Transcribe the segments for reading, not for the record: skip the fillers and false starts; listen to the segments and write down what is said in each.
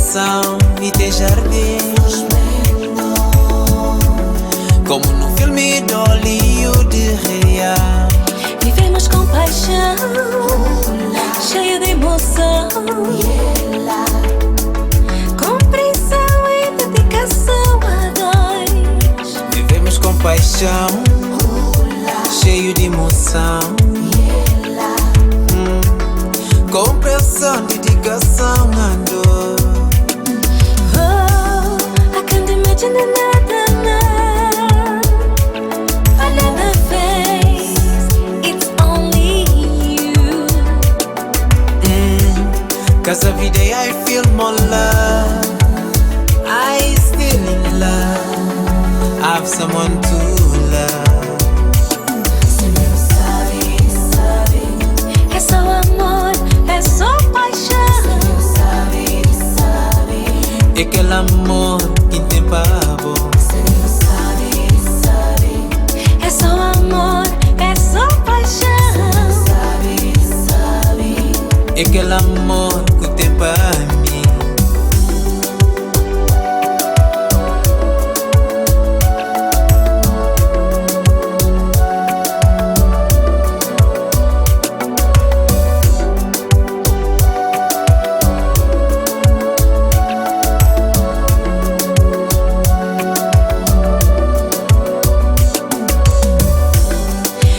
mansão e tem jardins, como no filme de Hollywood real. Vivemos com paixão, cheio de emoção, compreensão e dedicação a dois. Vivemos com paixão, cheio de emoção, compreensão, dedicação a dois. Oh, I can't imagine another night, another face. It's only you. Cause every day I feel more love, I still in love, I have someone to love. É só amor, é só paixão. É aquele amor que tem pavor. É só amor, é só paixão. É aquele amor que tem para mim.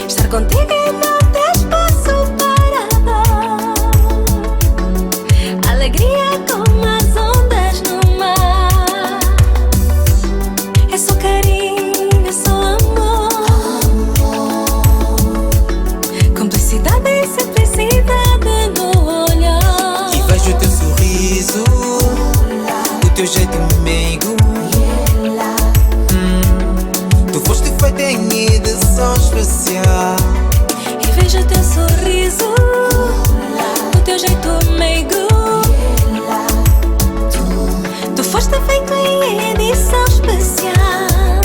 Estar contigo e não ter espaço para dar alegria como as ondas no mar. É só carinho, é só amor, cumplicidade e simplicidade no olhar. E vejo o teu sorriso, o teu jeito meigo. Tu foste feita em edição especial. E vejo teu sorriso, o teu jeito meigo. Tu foste feito em edição especial.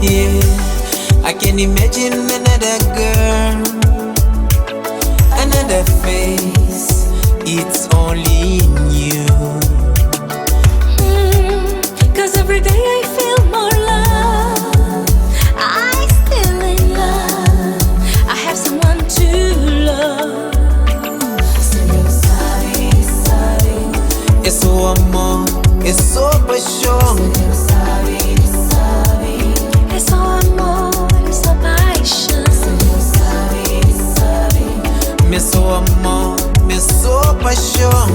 Yeah, I can imagine another girl, another face. It's only in you. Cause every day I feel more love, I still in love, I have someone to love. É só amor, é só paixão. É só amor, é só paixão. Me só amor, me só paixão.